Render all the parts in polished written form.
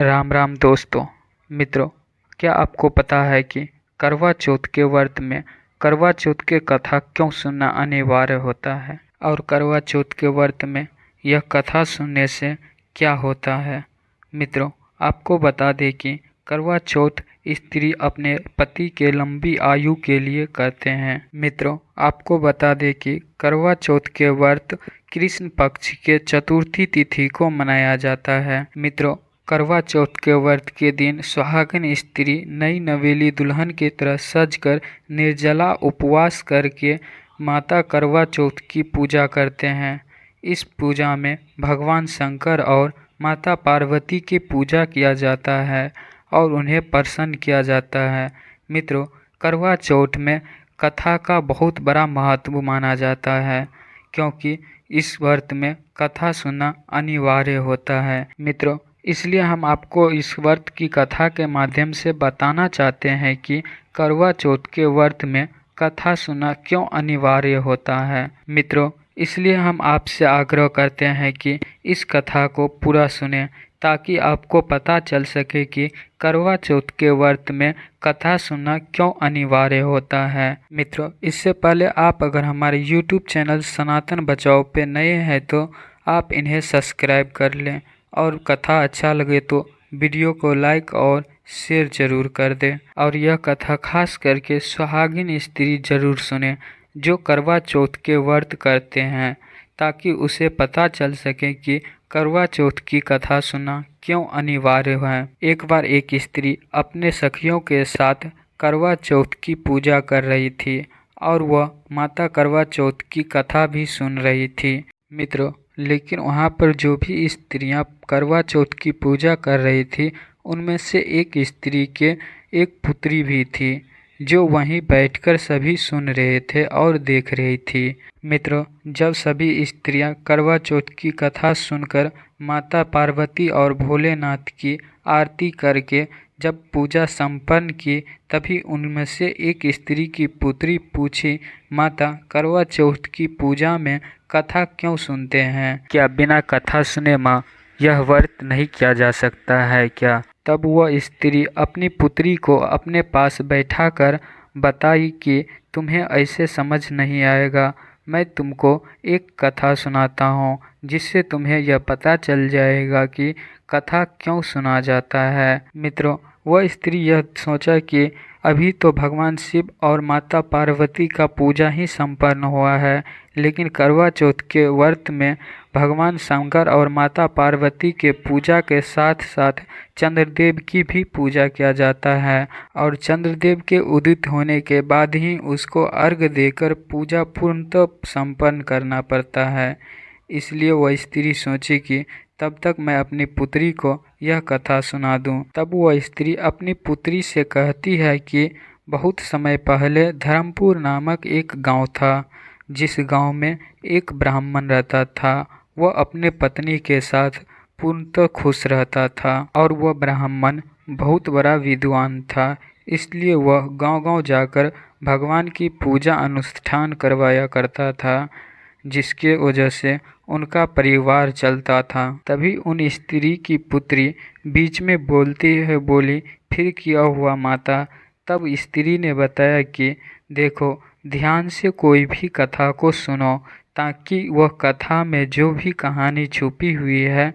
राम राम दोस्तों मित्रों, क्या आपको पता है कि करवा चौथ के व्रत में करवा चौथ के कथा क्यों सुनना अनिवार्य होता है और करवा चौथ के व्रत में यह कथा सुनने से क्या होता है। मित्रों, आपको बता दें कि करवा चौथ स्त्री अपने पति के लंबी आयु के लिए करते हैं। मित्रों, आपको बता दें कि करवा चौथ के व्रत कृष्ण पक्ष के चतुर्थी तिथि को मनाया जाता है। मित्रों, करवा चौथ के व्रत के दिन सुहागन स्त्री नई नवेली दुल्हन की तरह सजकर निर्जला उपवास करके माता करवा चौथ की पूजा करते हैं। इस पूजा में भगवान शंकर और माता पार्वती की पूजा किया जाता है और उन्हें प्रसन्न किया जाता है। मित्रों, करवा चौथ में कथा का बहुत बड़ा महत्व माना जाता है क्योंकि इस व्रत में कथा सुनना अनिवार्य होता है। मित्रों, इसलिए हम आपको इस व्रत की कथा के माध्यम से बताना चाहते हैं कि करवा चौथ के व्रत में कथा सुनना क्यों अनिवार्य होता है। मित्रों, इसलिए हम आपसे आग्रह करते हैं कि इस कथा को पूरा सुनें ताकि आपको पता चल सके कि करवा चौथ के व्रत में कथा सुनना क्यों अनिवार्य होता है। मित्रों, इससे पहले आप अगर हमारे YouTube चैनल सनातन बचाओ पे नए हैं तो आप इन्हें सब्सक्राइब कर लें और कथा अच्छा लगे तो वीडियो को लाइक और शेयर जरूर कर दें। और यह कथा खास करके सुहागिन स्त्री जरूर सुने जो करवा चौथ के व्रत करते हैं ताकि उसे पता चल सके कि करवा चौथ की कथा सुनना क्यों अनिवार्य है। एक बार एक स्त्री अपने सखियों के साथ करवा चौथ की पूजा कर रही थी और वह माता करवा चौथ की कथा भी सुन रही थी। मित्रों, लेकिन वहाँ पर जो भी स्त्रियाँ करवा चौथ की पूजा कर रही थी उनमें से एक स्त्री के एक पुत्री भी थी जो वहीं बैठकर सभी सुन रहे थे और देख रही थी। मित्रों, जब सभी स्त्रियां करवा चौथ की कथा सुनकर माता पार्वती और भोलेनाथ की आरती करके जब पूजा संपन्न की तभी उनमें से एक स्त्री की पुत्री पूछी, माता करवा चौथ की पूजा में कथा क्यों सुनते हैं? क्या बिना कथा सुने माँ यह व्रत नहीं किया जा सकता है क्या? तब वह स्त्री अपनी पुत्री को अपने पास बैठाकर बताई कि तुम्हें ऐसे समझ नहीं आएगा, मैं तुमको एक कथा सुनाता हूँ जिससे तुम्हें यह पता चल जाएगा कि कथा क्यों सुना जाता है। मित्रों, वह स्त्री यह सोचा कि अभी तो भगवान शिव और माता पार्वती का पूजा ही संपन्न हुआ है, लेकिन करवा चौथ के व्रत में भगवान शंकर और माता पार्वती के पूजा के साथ साथ चंद्रदेव की भी पूजा किया जाता है और चंद्रदेव के उदित होने के बाद ही उसको अर्घ देकर पूजा पूर्णतः संपन्न करना पड़ता है। इसलिए वह स्त्री सोची कि तब तक मैं अपनी पुत्री को यह कथा सुना दूं। तब वह स्त्री अपनी पुत्री से कहती है कि बहुत समय पहले धर्मपुर नामक एक गांव था जिस गांव में एक ब्राह्मण रहता था। वह अपने पत्नी के साथ पूर्णतः खुश रहता था और वह ब्राह्मण बहुत बड़ा विद्वान था, इसलिए वह गांव-गांव जाकर भगवान की पूजा अनुष्ठान करवाया करता था जिसके वजह से उनका परिवार चलता था। तभी उन स्त्री की पुत्री बीच में बोलती है बोली, फिर क्या हुआ माता? तब स्त्री ने बताया कि देखो, ध्यान से कोई भी कथा को सुनो ताकि वह कथा में जो भी कहानी छुपी हुई है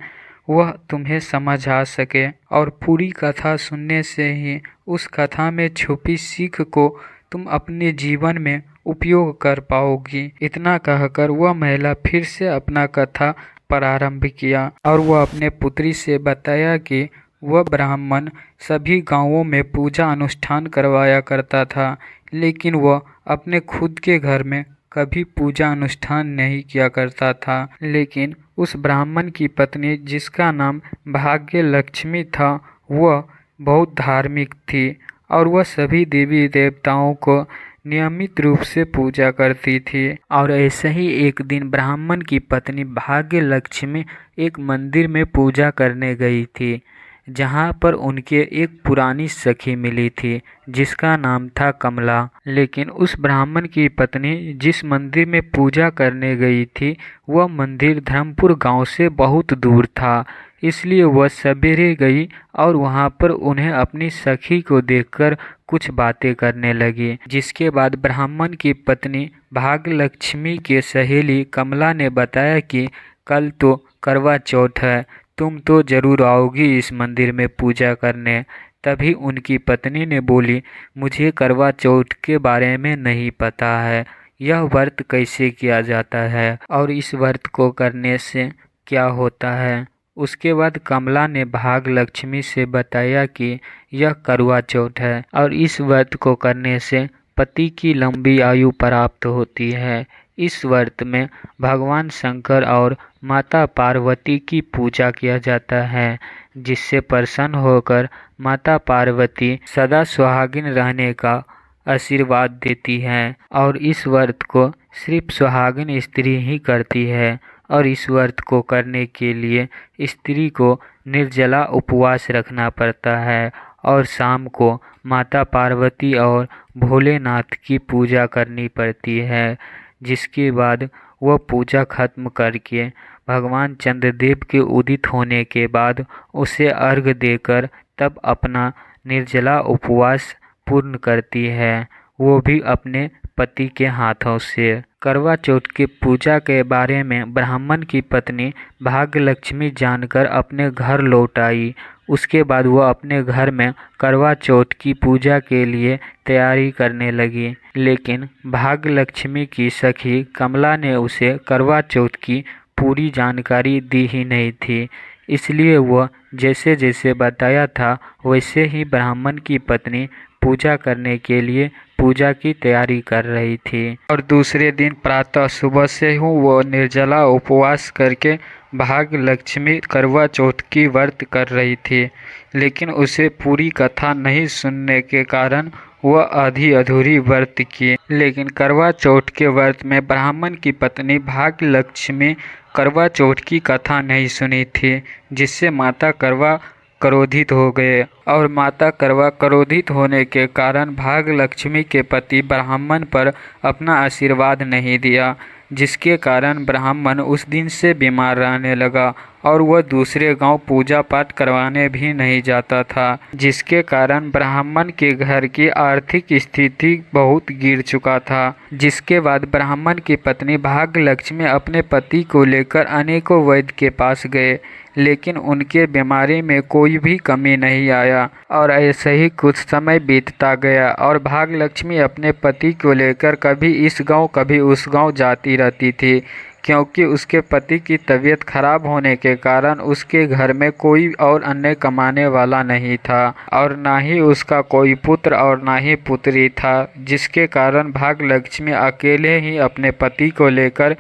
वह तुम्हें समझ आ सके और पूरी कथा सुनने से ही उस कथा में छुपी सीख को तुम अपने जीवन में उपयोग कर पाओगी। इतना कहकर वह महिला फिर से अपना कथा प्रारंभ किया और वह अपने पुत्री से बताया कि वह ब्राह्मण सभी गांवों में पूजा अनुष्ठान करवाया करता था, लेकिन वह अपने खुद के घर में कभी पूजा अनुष्ठान नहीं किया करता था। लेकिन उस ब्राह्मण की पत्नी जिसका नाम भाग्य लक्ष्मी था वह बहुत धार्मिक थी और वह सभी देवी देवताओं को नियमित रूप से पूजा करती थी। और ऐसे ही एक दिन ब्राह्मण की पत्नी भाग्य लक्ष्मी एक मंदिर में पूजा करने गई थी जहाँ पर उनके एक पुरानी सखी मिली थी जिसका नाम था कमला। लेकिन उस ब्राह्मण की पत्नी जिस मंदिर में पूजा करने गई थी वह मंदिर धर्मपुर गांव से बहुत दूर था, इसलिए वह सवेरे गई और वहाँ पर उन्हें अपनी सखी को देखकर कुछ बातें करने लगी। जिसके बाद ब्राह्मण की पत्नी भाग्यलक्ष्मी के सहेली कमला ने बताया कि कल तो करवा चौथ है, तुम तो जरूर आओगी इस मंदिर में पूजा करने। तभी उनकी पत्नी ने बोली, मुझे करवा चौथ के बारे में नहीं पता है, यह व्रत कैसे किया जाता है और इस व्रत को करने से क्या होता है। उसके बाद कमला ने भाग्यलक्ष्मी से बताया कि यह करवा चौथ है और इस व्रत को करने से पति की लंबी आयु प्राप्त होती है। इस व्रत में भगवान शंकर और माता पार्वती की पूजा किया जाता है, जिससे प्रसन्न होकर माता पार्वती सदा सुहागिन रहने का आशीर्वाद देती हैं। और इस व्रत को सिर्फ सुहागिन स्त्री ही करती है और इस व्रत को करने के लिए स्त्री को निर्जला उपवास रखना पड़ता है और शाम को माता पार्वती और भोलेनाथ की पूजा करनी पड़ती है। जिसके बाद वह पूजा खत्म करके भगवान चंद्रदेव के उदित होने के बाद उसे अर्घ देकर तब अपना निर्जला उपवास पूर्ण करती है, वो भी अपने पति के हाथों से। करवा चौथ की पूजा के बारे में ब्राह्मण की पत्नी भाग्यलक्ष्मी जानकर अपने घर लौट आई। उसके बाद वह अपने घर में करवा चौथ की पूजा के लिए तैयारी करने लगी, लेकिन भाग्यलक्ष्मी की सखी कमला ने उसे करवा चौथ की पूरी जानकारी दी ही नहीं थी। इसलिए वह जैसे जैसे बताया था वैसे ही ब्राह्मण की पत्नी पूजा करने के लिए पूजा की तैयारी कर रही थी। और दूसरे दिन प्रातः सुबह से ही वो निर्जला उपवास करके भाग्यलक्ष्मी करवा चौथ की व्रत कर रही थी, लेकिन उसे पूरी कथा नहीं सुनने के कारण वह आधी अधूरी व्रत की। लेकिन करवा चौथ के व्रत में ब्राह्मण की पत्नी भाग्यलक्ष्मी करवा चौथ की कथा नहीं सुनी थी, जिससे माता करवा क्रोधित हो गए और माता करवा क्रोधित होने के कारण भाग्यलक्ष्मी के पति ब्राह्मण पर अपना आशीर्वाद नहीं दिया, जिसके कारण ब्राह्मण उस दिन से बीमार रहने लगा और वह दूसरे गांव पूजा पाठ करवाने भी नहीं जाता था, जिसके कारण ब्राह्मण के घर की आर्थिक स्थिति बहुत गिर चुका था। जिसके बाद ब्राह्मण की पत्नी भाग्यलक्ष्मी अपने पति को लेकर अनेकों वैद्य के पास गए, लेकिन उनके बीमारी में कोई भी कमी नहीं आया और ऐसे ही कुछ समय बीतता गया और भाग्यलक्ष्मी अपने पति को लेकर कभी इस गांव कभी उस गांव जाती रहती थी, क्योंकि उसके पति की तबीयत खराब होने के कारण उसके घर में कोई और अन्य कमाने वाला नहीं था और ना ही उसका कोई पुत्र और ना ही पुत्री था, जिसके कारण भाग्यलक्ष्मी अकेले ही अपने पति को लेकर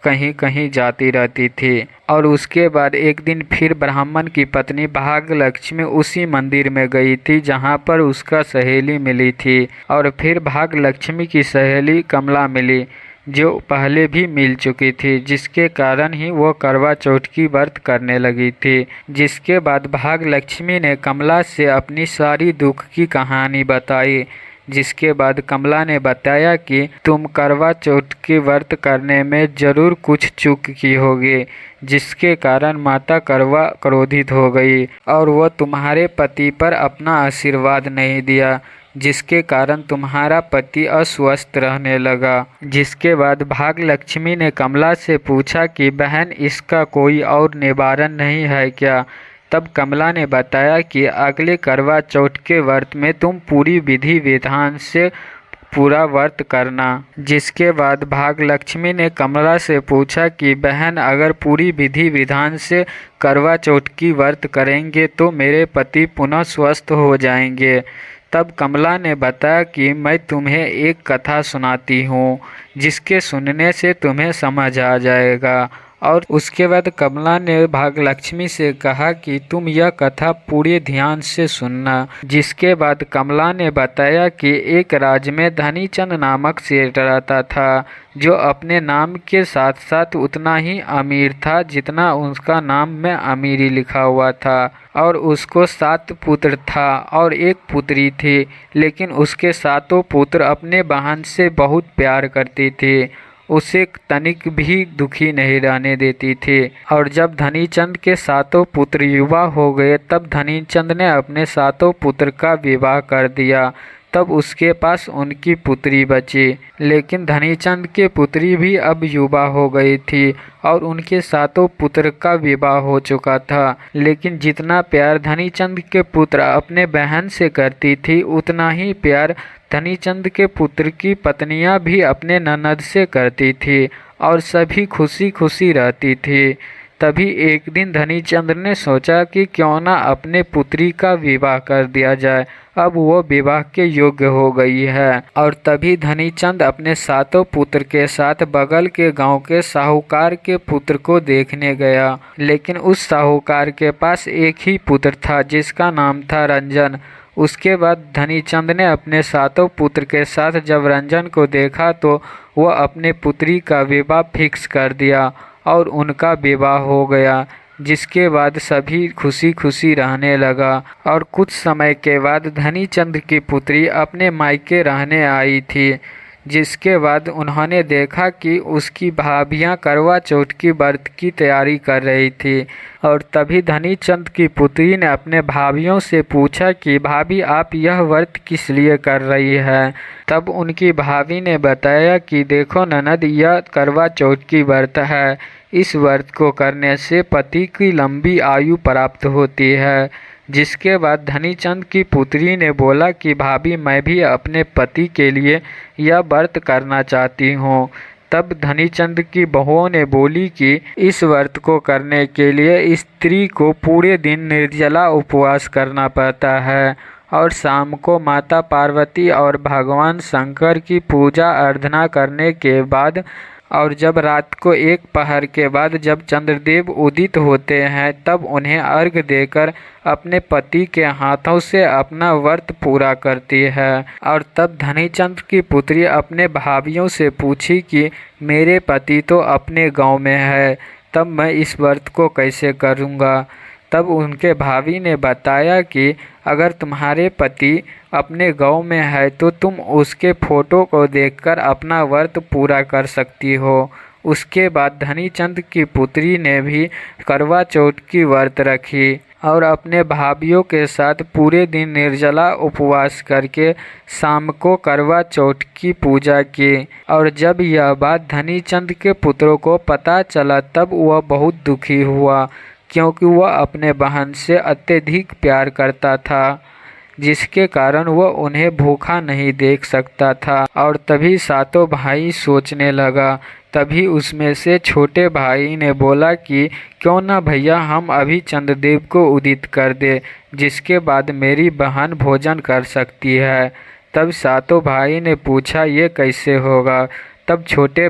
कहीं कहीं जाती रहती थी। और उसके बाद एक दिन फिर ब्राह्मण की पत्नी भाग्यलक्ष्मी उसी मंदिर में गई थी जहां पर उसका सहेली मिली थी और फिर भाग्यलक्ष्मी की सहेली कमला मिली, जो पहले भी मिल चुकी थी, जिसके कारण ही वो करवा चौथ की व्रत करने लगी थी। जिसके बाद भाग्यलक्ष्मी ने कमला से अपनी सारी दुख की कहानी बताई, जिसके बाद कमला ने बताया कि तुम करवा चौथ की व्रत करने में जरूर कुछ चूक की होगी, जिसके कारण माता करवा क्रोधित हो गई और वह तुम्हारे पति पर अपना आशीर्वाद नहीं दिया, जिसके कारण तुम्हारा पति अस्वस्थ रहने लगा। जिसके बाद भाग्यलक्ष्मी ने कमला से पूछा कि बहन, इसका कोई और निवारण नहीं है क्या? तब कमला ने बताया कि अगले करवा चौथ के व्रत में तुम पूरी विधि विधान से पूरा व्रत करना। जिसके बाद भाग्यलक्ष्मी ने कमला से पूछा कि बहन, अगर पूरी विधि विधान से करवा चौथ की व्रत करेंगे तो मेरे पति पुनः स्वस्थ हो जाएंगे। तब कमला ने बताया कि मैं तुम्हें एक कथा सुनाती हूँ, जिसके सुनने से तुम्हें समझ आ जाएगा। और उसके बाद कमला ने भाग्यलक्ष्मी से कहा कि तुम यह कथा पूरे ध्यान से सुनना। जिसके बाद कमला ने बताया कि एक राज्य में धनीचंद नामक सेठ रहता था, जो अपने नाम के साथ साथ उतना ही अमीर था जितना उसका नाम में अमीरी लिखा हुआ था। और उसको 7 पुत्र था और 1 पुत्री थी, लेकिन उसके 7 पुत्र अपने बहन से बहुत प्यार करती थी। उसे तनिक भी दुखी नहीं रहने देती थी। और जब धनीचंद के सातों पुत्र युवा हो गए तब धनीचंद ने अपने सातों पुत्र का विवाह कर दिया। तब उसके पास उनकी पुत्री बची, लेकिन धनीचंद के पुत्री भी अब युवा हो गई थी और उनके सातों पुत्र का विवाह हो चुका था। लेकिन जितना प्यार धनीचंद के पुत्र अपने बहन से करती थी, उतना ही प्यार धनीचंद के पुत्र की पत्नियां भी अपने ननद से करती थी और सभी खुशी खुशी रहती थी। तभी एक दिन धनीचंद ने सोचा कि क्यों ना अपने पुत्री का विवाह कर दिया जाए, अब वो विवाह के योग्य हो गई है। और तभी धनीचंद अपने सातों पुत्र के साथ बगल के गांव के साहूकार के पुत्र को देखने गया। लेकिन उस साहूकार के पास एक ही पुत्र था जिसका नाम था रंजन। उसके बाद धनीचंद ने अपने सातों पुत्र के साथ जब रंजन को देखा तो वह अपने पुत्री का विवाह फिक्स कर दिया और उनका विवाह हो गया, जिसके बाद सभी खुशी खुशी रहने लगा। और कुछ समय के बाद धनीचंद की पुत्री अपने मायके रहने आई थी, जिसके बाद उन्होंने देखा कि उसकी भाभियां करवा चौथ की व्रत की तैयारी कर रही थी। और तभी धनीचंद की पुत्री ने अपने भाभियों से पूछा कि भाभी, आप यह व्रत किस लिए कर रही है। तब उनकी भाभी ने बताया कि देखो ननद, यह करवा चौथ की व्रत है। इस व्रत को करने से पति की लंबी आयु प्राप्त होती है। जिसके बाद धनीचंद की पुत्री ने बोला कि भाभी, मैं भी अपने पति के लिए यह व्रत करना चाहती हूँ। तब धनीचंद की बहुओं ने बोली कि इस व्रत को करने के लिए स्त्री को पूरे दिन निर्जला उपवास करना पड़ता है और शाम को माता पार्वती और भगवान शंकर की पूजा अर्चना करने के बाद और जब रात को एक पहर के बाद जब चंद्रदेव उदित होते हैं तब उन्हें अर्घ्य देकर अपने पति के हाथों से अपना व्रत पूरा करती है। और तब धनीचंद की पुत्री अपने भाभियों से पूछी कि मेरे पति तो अपने गांव में है, तब मैं इस व्रत को कैसे करूंगा। तब उनके भाभी ने बताया कि अगर तुम्हारे पति अपने गांव में है तो तुम उसके फोटो को देखकर अपना व्रत पूरा कर सकती हो। उसके बाद धनीचंद की पुत्री ने भी करवा चौथ की व्रत रखी और अपने भाभियों के साथ पूरे दिन निर्जला उपवास करके शाम को करवा चौथ की पूजा की। और जब यह बात धनीचंद के पुत्रों को पता चला तब वह बहुत दुखी हुआ, क्योंकि वह अपने बहन से अत्यधिक प्यार करता था, जिसके कारण वह उन्हें भूखा नहीं देख सकता था। और तभी सातों भाई सोचने लगा। तभी उसमें से छोटे भाई ने बोला कि क्यों ना भैया हम अभी चंद्रदेव को उदित कर दे, जिसके बाद मेरी बहन भोजन कर सकती है। तब सातों भाई ने पूछा ये कैसे होगा। तब छोटे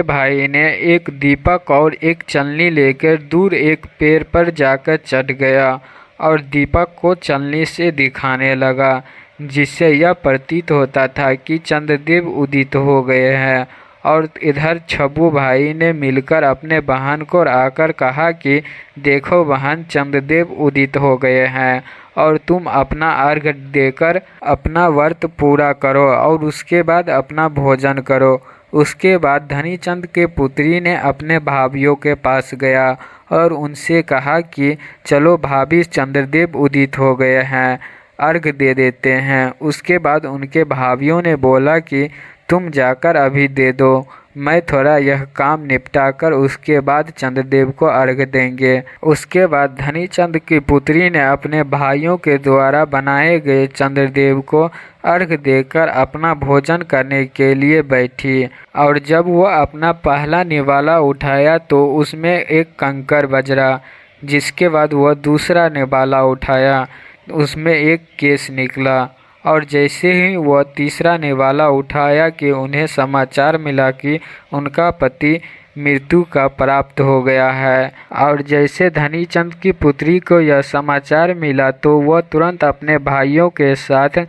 भाई ने एक दीपक और एक चलनी लेकर दूर एक पेड़ पर जाकर चढ़ गया और दीपक को चलनी से दिखाने लगा, जिससे यह प्रतीत होता था कि चंद्रदेव उदित हो गए हैं। और इधर छब्बू भाई ने मिलकर अपने बहन को आकर कहा कि देखो बहन, चंद्रदेव उदित हो गए हैं और तुम अपना अर्घ्य देकर अपना व्रत पूरा करो और उसके बाद अपना भोजन करो। उसके बाद धनीचंद के पुत्री ने अपने भाभियों के पास गया और उनसे कहा कि चलो भाभी, चंद्रदेव उदित हो गए हैं, अर्घ्य दे देते हैं। उसके बाद उनके भाभियों ने बोला कि तुम जाकर अभी दे दो, मैं थोड़ा यह काम निपटाकर उसके बाद चंद्रदेव को अर्घ्य देंगे। उसके बाद धनीचंद की पुत्री ने अपने भाइयों के द्वारा बनाए गए चंद्रदेव को अर्घ्य देकर अपना भोजन करने के लिए बैठी। और जब वह अपना पहला निवाला उठाया तो उसमें एक कंकर बजरा, जिसके बाद वह दूसरा निवाला उठाया, उसमें एक केस निकला। और जैसे ही वह तीसरा निवाला उठाया कि उन्हें समाचार मिला कि उनका पति मृत्यु का प्राप्त हो गया है। और जैसे धनीचंद की पुत्री को यह समाचार मिला तो वह तुरंत अपने भाइयों के साथ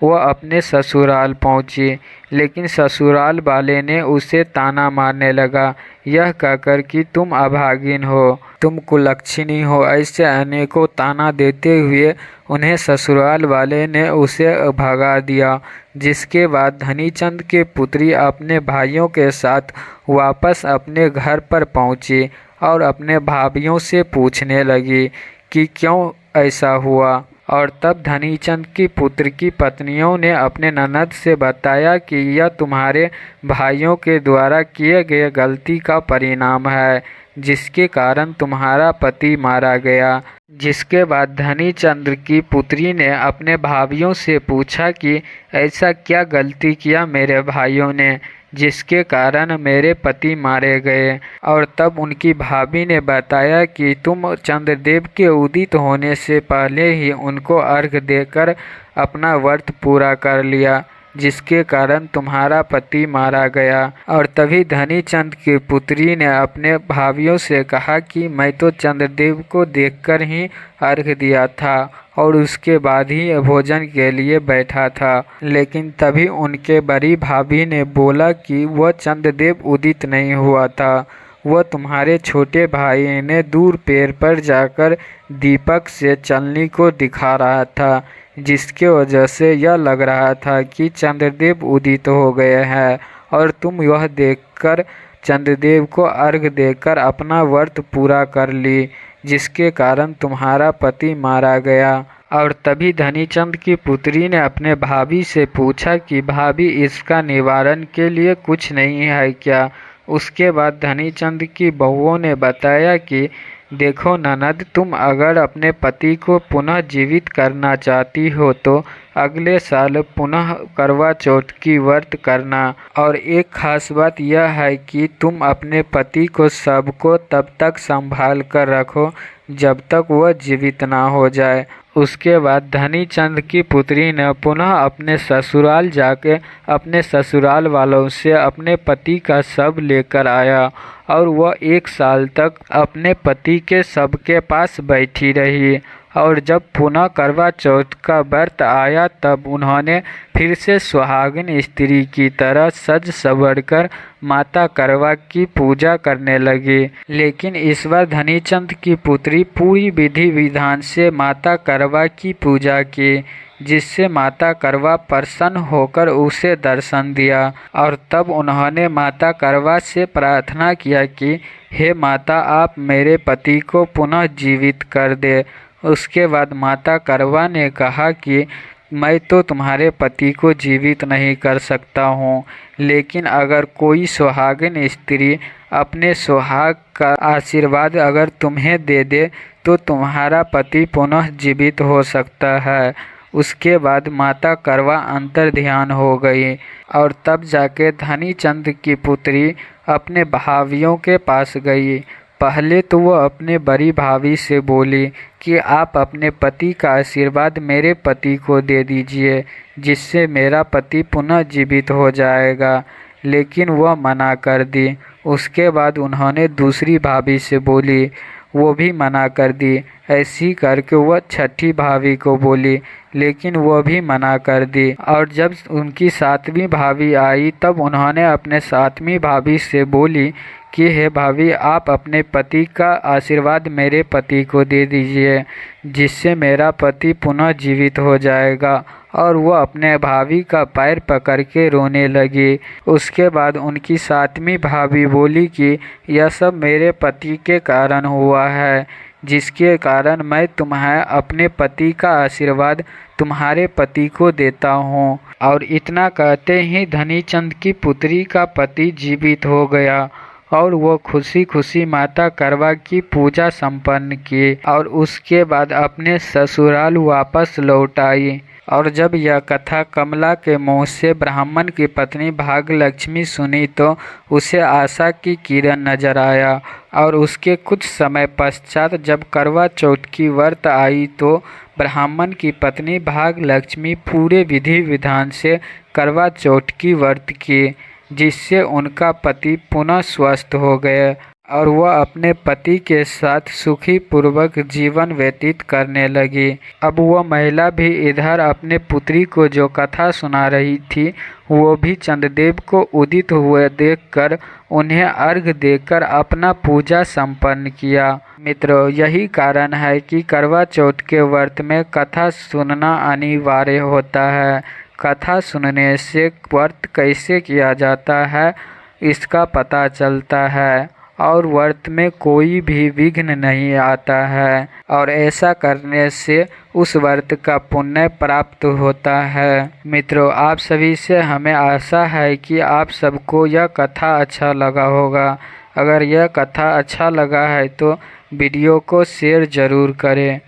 वह अपने ससुराल पहुंची, लेकिन ससुराल वाले ने उसे ताना मारने लगा, यह कहकर कि तुम अभागिन हो, तुम कुलक्षणी हो। ऐसे अनेकों ताना देते हुए उन्हें ससुराल वाले ने उसे भगा दिया। जिसके बाद धनीचंद की पुत्री अपने भाइयों के साथ वापस अपने घर पर पहुंची और अपने भाइयों से पूछने लगी कि क्यों ऐसा हुआ। और तब धनीचंद की पुत्र की पत्नियों ने अपने ननद से बताया कि यह तुम्हारे भाइयों के द्वारा किए गए गलती का परिणाम है, जिसके कारण तुम्हारा पति मारा गया। जिसके बाद धनीचंद की पुत्री ने अपने भाइयों से पूछा कि ऐसा क्या गलती किया मेरे भाइयों ने, जिसके कारण मेरे पति मारे गए। और तब उनकी भाभी ने बताया कि तुम चंद्रदेव के उदित होने से पहले ही उनको अर्घ देकर अपना व्रत पूरा कर लिया, जिसके कारण तुम्हारा पति मारा गया। और तभी धनीचंद की पुत्री ने अपने भाइयों से कहा कि मैं तो चंद्रदेव को देखकर ही अर्घ दिया था और उसके बाद ही भोजन के लिए बैठा था। लेकिन तभी उनके बड़ी भाभी ने बोला कि वह चंद्रदेव उदित नहीं हुआ था, वह तुम्हारे छोटे भाई ने दूर पेड़ पर जाकर दीपक से चलनी को दिखा रहा था, जिसके वजह से यह लग रहा था कि चंद्रदेव उदित हो गए हैं और तुम यह देखकर चंद्रदेव को अर्घ देकर अपना व्रत पूरा कर ली, जिसके कारण तुम्हारा पति मारा गया। और तभी धनीचंद की पुत्री ने अपने भाभी से पूछा कि भाभी इसका निवारण के लिए कुछ नहीं है क्या। उसके बाद धनीचंद की बहुओं ने बताया कि देखो ननद, तुम अगर अपने पति को पुनः जीवित करना चाहती हो तो अगले साल पुनः करवा चौथ की व्रत करना। और एक खास बात यह है कि तुम अपने पति को सबको तब तक संभाल कर रखो जब तक वह जीवित ना हो जाए। उसके बाद धनीचंद की पुत्री ने पुनः अपने ससुराल जाके अपने ससुराल वालों से अपने पति का शव लेकर आया और वह 1 साल तक अपने पति के शव के पास बैठी रही। और जब पुनः करवा चौथ का व्रत आया तब उन्होंने फिर से सुहागिन स्त्री की तरह सज संवर कर माता करवा की पूजा करने लगी। लेकिन इस बार धनीचंद की पुत्री पूरी विधि विधान से माता करवा की पूजा की, जिससे माता करवा प्रसन्न होकर उसे दर्शन दिया। और तब उन्होंने माता करवा से प्रार्थना किया कि हे माता, आप मेरे पति को पुनः जीवित कर दे। उसके बाद माता करवा ने कहा कि मैं तो तुम्हारे पति को जीवित नहीं कर सकता हूँ, लेकिन अगर कोई सुहागिन स्त्री अपने सुहाग का आशीर्वाद अगर तुम्हें दे दे तो तुम्हारा पति पुनः जीवित हो सकता है। उसके बाद माता करवा अंतर ध्यान हो गई और तब जाके धनीचंद की पुत्री अपने भाइयों के पास गई। पहले तो वह अपने बड़ी भाभी से बोली कि आप अपने पति का आशीर्वाद मेरे पति को दे दीजिए, जिससे मेरा पति पुनः जीवित हो जाएगा, लेकिन वह मना कर दी। उसके बाद उन्होंने दूसरी भाभी से बोली, वो भी मना कर दी। ऐसी करके वह छठी भाभी को बोली, लेकिन वह भी मना कर दी। और जब उनकी 7वीं भाभी आई तब उन्होंने अपने 7वीं भाभी से बोली कि हे भाभी, आप अपने पति का आशीर्वाद मेरे पति को दे दीजिए, जिससे मेरा पति पुनः जीवित हो जाएगा। और वह अपने भाभी का पैर पकड़ के रोने लगी। उसके बाद उनकी 7वीं भाभी बोली कि यह सब मेरे पति के कारण हुआ है, जिसके कारण मैं तुम्हें अपने पति का आशीर्वाद तुम्हारे पति को देता हूँ। और इतना कहते ही धनीचंद की पुत्री का पति जीवित हो गया और वो खुशी खुशी माता करवा की पूजा संपन्न की और उसके बाद अपने ससुराल वापस लौट आई। और जब यह कथा कमला के मुँह से ब्राह्मण की पत्नी भाग्यलक्ष्मी सुनी तो उसे आशा की किरण नजर आया। और उसके कुछ समय पश्चात जब करवा चौथ की व्रत आई तो ब्राह्मण की पत्नी भाग्यलक्ष्मी पूरे विधि विधान से करवा चौथ की व्रत की, जिससे उनका पति पुनः स्वस्थ हो गए और वह अपने पति के साथ सुखी पूर्वक जीवन व्यतीत करने लगी। अब वह महिला भी इधर अपने पुत्री को जो कथा सुना रही थी, वो भी चंद्रदेव को उदित हुए देखकर उन्हें अर्घ देकर अपना पूजा संपन्न किया। मित्रों, यही कारण है कि करवा चौथ के व्रत में कथा सुनना अनिवार्य होता है। कथा सुनने से व्रत कैसे किया जाता है इसका पता चलता है और व्रत में कोई भी विघ्न नहीं आता है और ऐसा करने से उस व्रत का पुण्य प्राप्त होता है। मित्रों, आप सभी से हमें आशा है कि आप सबको यह कथा अच्छा लगा होगा। अगर यह कथा अच्छा लगा है तो वीडियो को शेयर ज़रूर करें।